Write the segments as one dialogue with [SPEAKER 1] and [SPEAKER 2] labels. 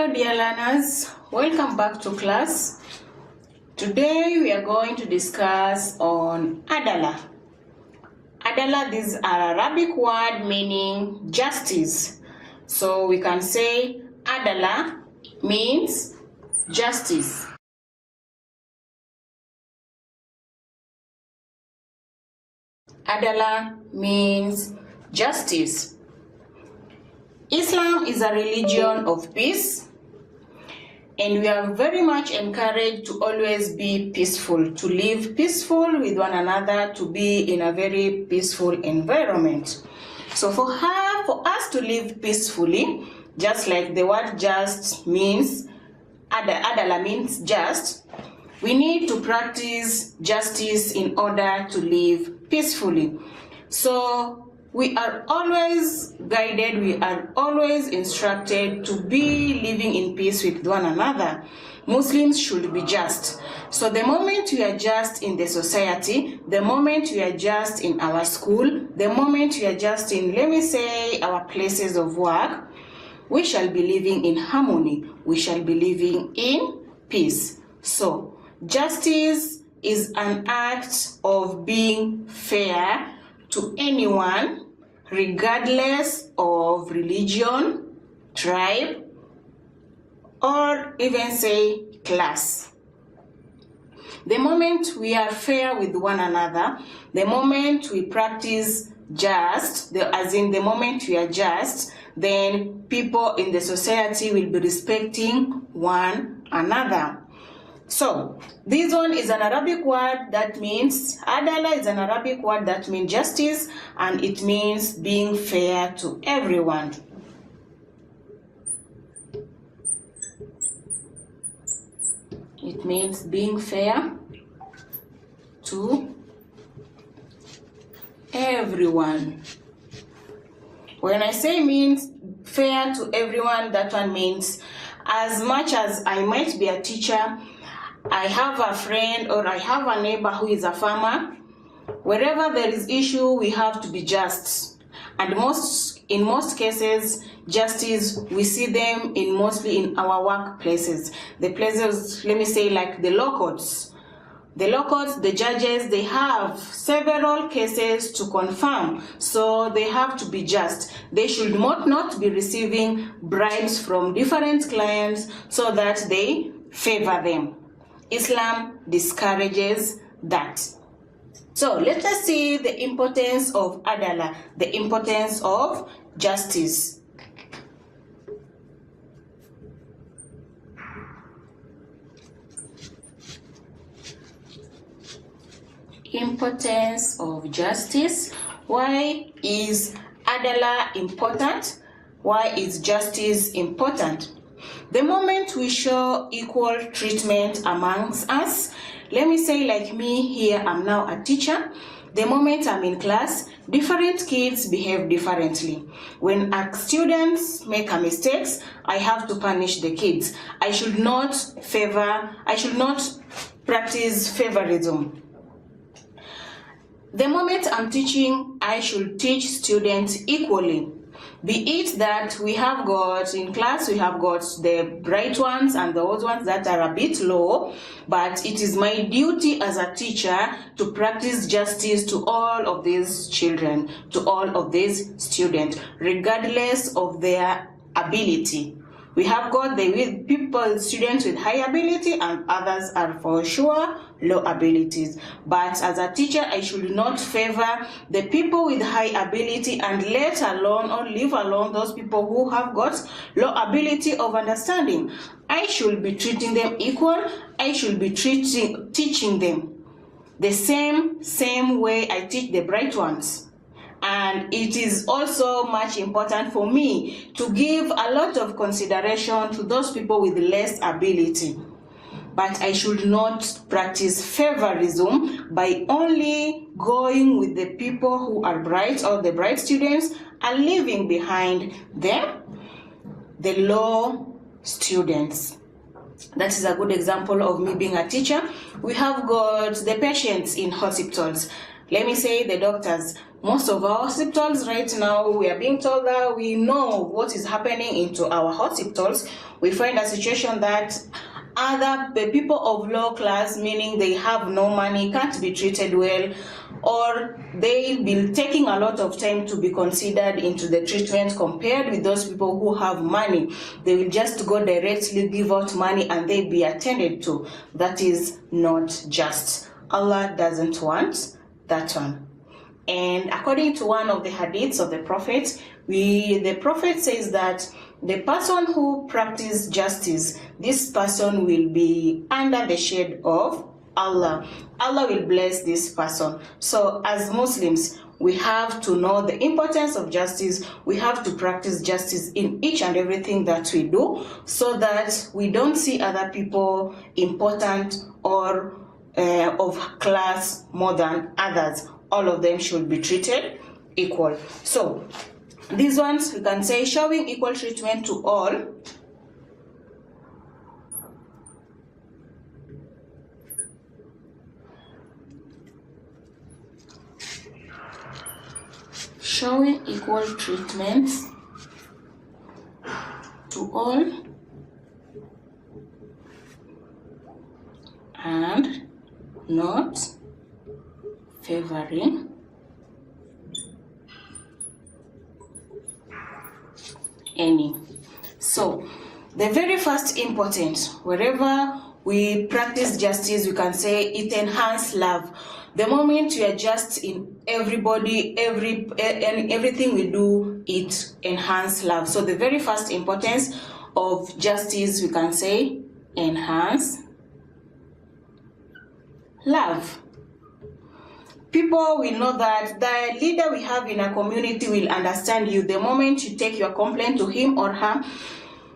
[SPEAKER 1] Hello dear learners, welcome back to class. Today we are going to discuss on Adala. Adala, this is an Arabic word meaning justice. So we can say Adala means justice. Adala means justice. Islam is a religion of peace, and we are very much encouraged to always be peaceful, to live peaceful with one another, to be in a very peaceful environment. So for us to live peacefully, just like the word just means, Adala means just, we need to practice justice in order to live peacefully. So we are always guided, we are always instructed to be living in peace with one another. Muslims should be just. So the moment we are just in the society, the moment we are just in our school, the moment we are just in, let me say, our places of work, we shall be living in harmony. We shall be living in peace. So justice is an act of being fair to anyone, regardless of religion, tribe, or even say class. The moment we are fair with one another, the moment we practice just, as in the moment we are just, then people in the society will be respecting one another. So this one is an Arabic word that means, Adala is an Arabic word that means justice, and it means being fair to everyone. It means being fair to everyone. When I say means fair to everyone, that one means as much as I might be a teacher, I have a friend or I have a neighbor who is a farmer, wherever there is issue, we have to be just. And in most cases, justice, we see them mostly in our workplaces. The places, let me say, like the law courts. The law courts, the judges, they have several cases to confirm, so they have to be just. They should not be receiving bribes from different clients so that they favor them. Islam discourages that. So let us see the importance of Adala, the importance of justice. Importance of justice. Why is Adala important? Why is justice important? The moment we show equal treatment amongst us, let me say like me here, I'm now a teacher. The moment I'm in class, different kids behave differently. When students make a mistake, I have to punish the kids. I should not practice favorism. The moment I'm teaching, I should teach students equally. Be it that we have got, in class, we have got the bright ones and those ones that are a bit low, but it is my duty as a teacher to practice justice to all of these children, to all of these students, regardless of their ability. We have got students with high ability, and others are for sure low abilities. But as a teacher, I should not favor the people with high ability and let alone or leave alone those people who have got low ability of understanding. I should be treating them equal. I should be teaching them the same way I teach the bright ones. And it is also much important for me to give a lot of consideration to those people with less ability. But I should not practice favorism by only going with the people who are bright or the bright students and leaving behind them the low students. That is a good example of me being a teacher. We have got the patients in hospitals. let me say the doctors. Most of our hospitals right now, we are being told that we know what is happening into our hospitals. We find a situation that the people of low class, meaning they have no money, can't be treated well, or they'll be taking a lot of time to be considered into the treatment compared with those people who have money. They will just go directly, give out money, and they'll be attended to. That is not just. Allah doesn't want that one. And according to one of the hadiths of the Prophet, the Prophet says that the person who practices justice, this person will be under the shade of Allah. Allah will bless this person. So as Muslims, we have to know the importance of justice. We have to practice justice in each and everything that we do, so that we don't see other people important or of class more than others. All of them should be treated equal. So these ones we can say showing equal treatment to all. Showing equal treatment to all and not favoring any. So the very first important, wherever we practice justice, we can say it enhances love. The moment we are just in everybody, everything we do, it enhances love. So the very first importance of justice, we can say enhance love. People will know that the leader we have in a community will understand you. The moment you take your complaint to him or her,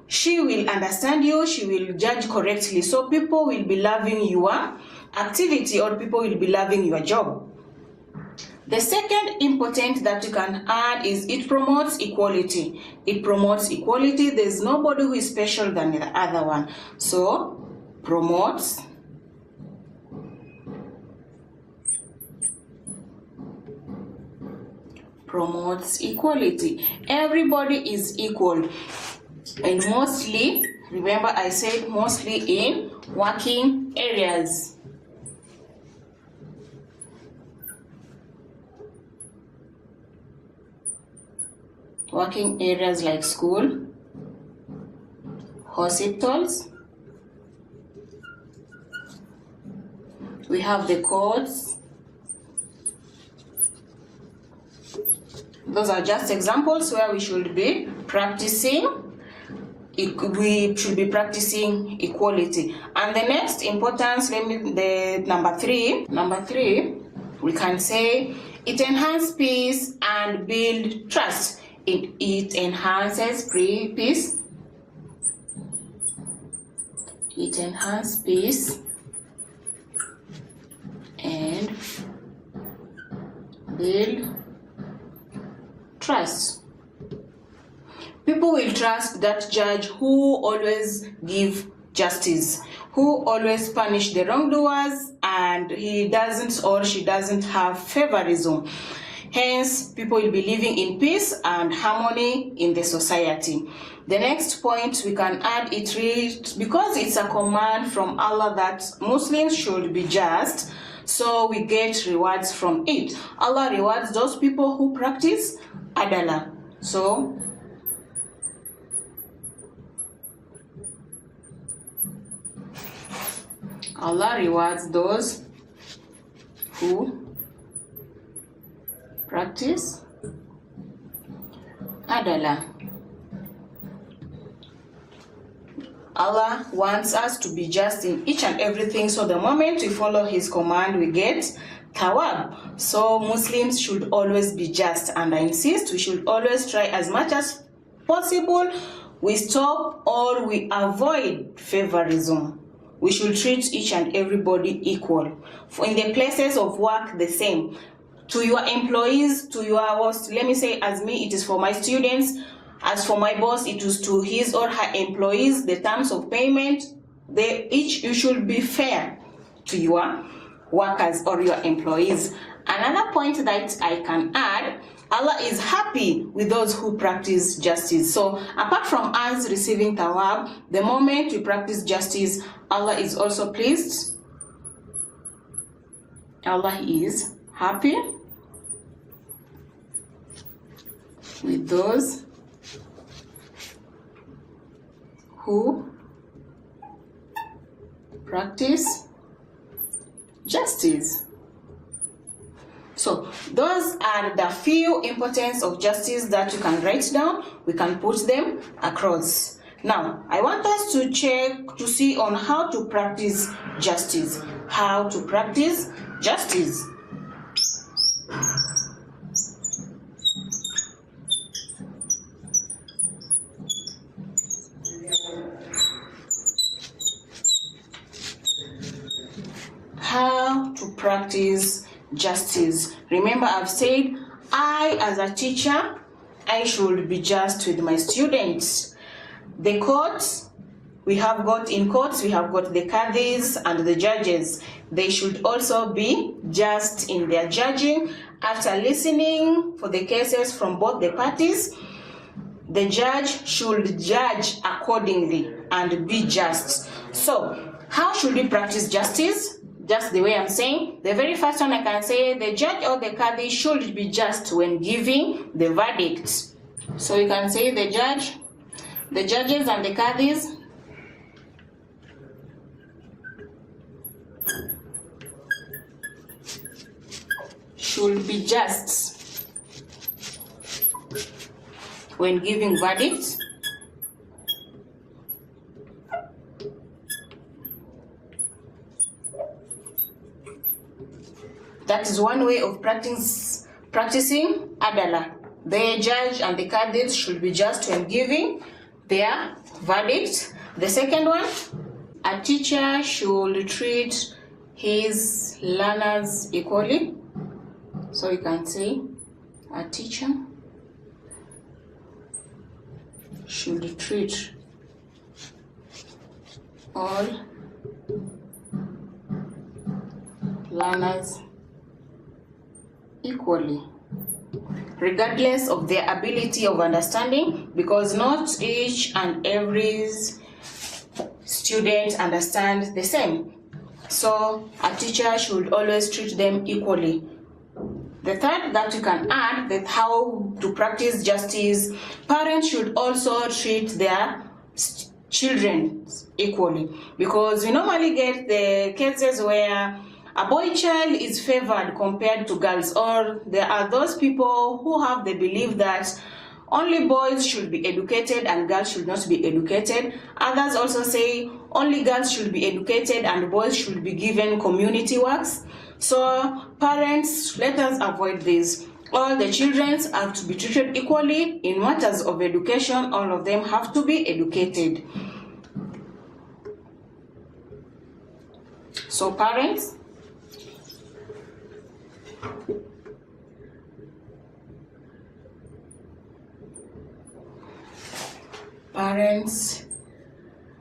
[SPEAKER 1] she will understand you, she will judge correctly. So people will be loving your activity, or people will be loving your job. The second important that you can add is it promotes equality. It promotes equality. There's nobody who is special than the other one. So promotes equality. Everybody is equal. And mostly, remember I said mostly in working areas. Working areas like school, hospitals. We have the courts. Those are just examples where we should be practicing. We should be practicing equality. And the next importance, number three, we can say it enhances peace and build trust. It enhances peace. It enhances peace and build trust. People will trust that judge who always give justice, who always punish the wrongdoers, and he doesn't or she doesn't have favorism. Hence, people will be living in peace and harmony in the society. The next point we can add it because it's a command from Allah that Muslims should be just, so we get rewards from it. Allah rewards those people who practice Adala. So Allah rewards those who practice Adala. Allah wants us to be just in each and everything, so the moment we follow His command, we get thawab. So Muslims should always be just, and I insist we should always try as much as possible we stop or we avoid favorism. We should treat each and everybody equal. In the places of work, the same. To your employees, to your host, let me say, as me, it is for my students. As for my boss, it is to his or her employees. The terms of payment, you should be fair to your workers or your employees. Another point that I can add, Allah is happy with those who practice justice. So apart from us receiving thawab, the moment we practice justice, Allah is also pleased. Allah is happy with those who practice justice. So those are the few importance of justice that you can write down. We can put them across. Now, I want us to check to see on how to practice justice. How to practice justice. How to practice justice. Remember, I've said I, as a teacher, I should be just with my students. The courts, we have got the qadis and the judges. They should also be just in their judging. After listening for the cases from both the parties, the judge should judge accordingly and be just. So, how should we practice justice? Just the way I'm saying, the very first one I can say, the judge or the qadi should be just when giving the verdict. So you can say the judges and the qadis should be just when giving verdicts. That is one way of practicing Adala. The judge and the qadis should be just when giving their verdict. The second one, a teacher should treat his learners equally. So you can say a teacher should treat all learners equally, regardless of their ability of understanding, because not each and every student understands the same. So a teacher should always treat them equally. The third that you can add, that how to practice justice, parents should also treat their children equally, because we normally get the cases where a boy child is favored compared to girls, or there are those people who have the belief that only boys should be educated and girls should not be educated. Others also say only girls should be educated and boys should be given community works. So parents, let us avoid this. All the children have to be treated equally. In matters of education, all of them have to be educated. So parents,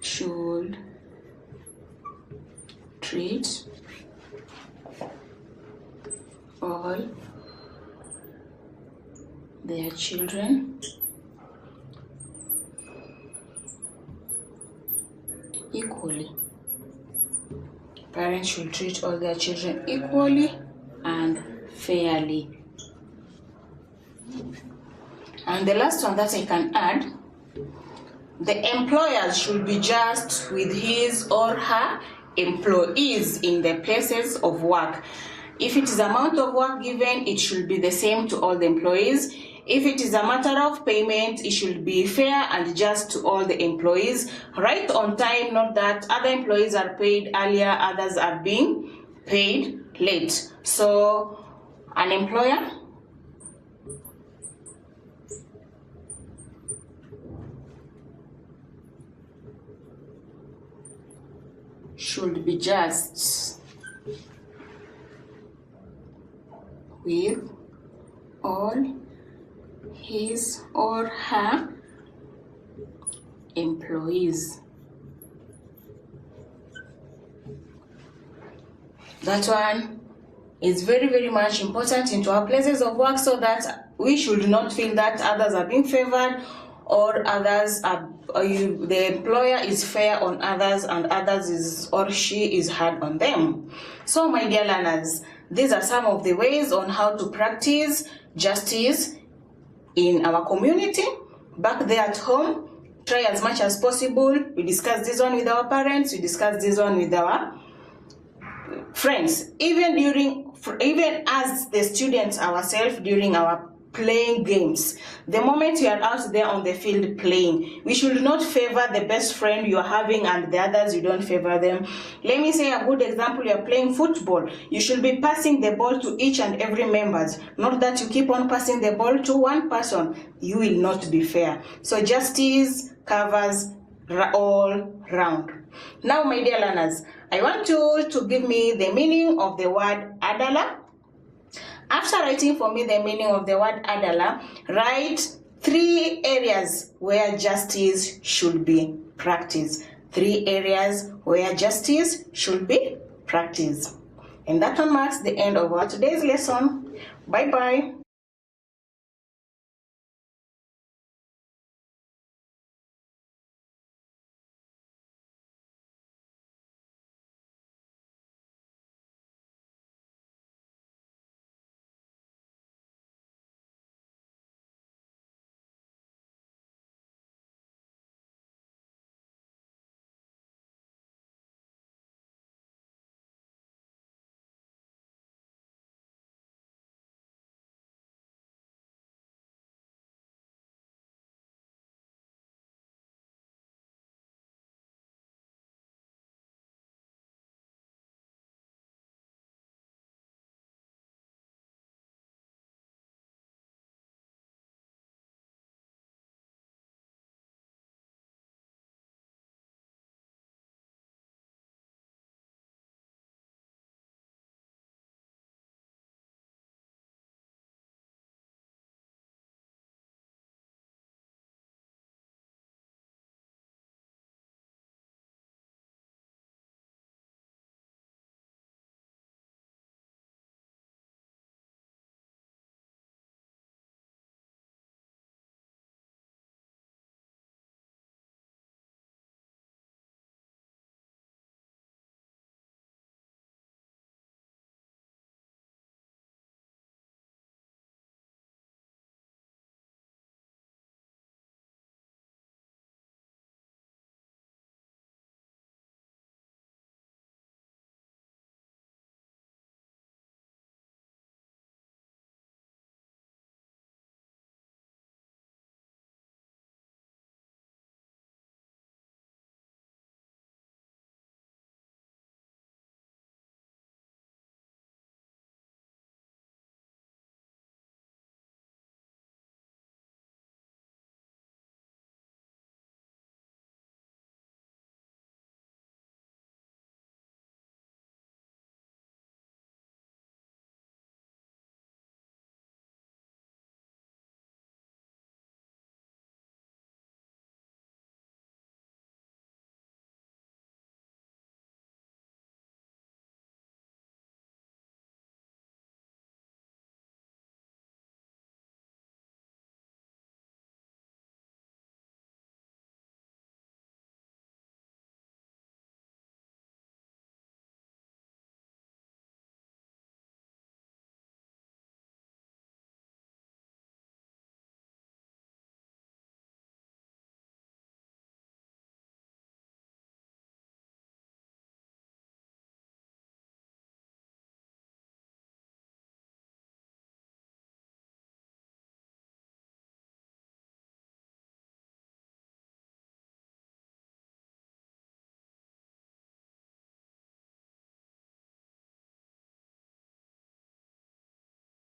[SPEAKER 1] should treat all their children equally. Parents should treat all their children equally and fairly. And the last one that I can add, the employer should be just with his or her employees in the places of work. If it is amount of work given, it should be the same to all the employees. If it is a matter of payment, it should be fair and just to all the employees. Right on time, not that other employees are paid earlier, others are being paid late. So an employer should be just with all his or her employees. That one is very, very much important into our places of work, so that we should not feel that others are being favored or others are, the employer is fair on others and others is or she is hard on them. So my dear learners, these are some of the ways on how to practice justice in our community. Back there at home, try as much as possible. We discuss this one with our parents, we discuss this one with our friends, even as the students ourselves during our playing games. The moment you are out there on the field playing, we should not favor the best friend you are having and the others you don't favor them. Let me say a good example: you are playing football. You should be passing the ball to each and every members, not that you keep on passing the ball to one person. You will not be fair. So justice covers all round. Now, my dear learners, I want you to give me the meaning of the word Adala. After writing for me the meaning of the word Adala, write 3 areas where justice should be practiced. 3 areas where justice should be practiced. And that one marks the end of our today's lesson. Bye-bye.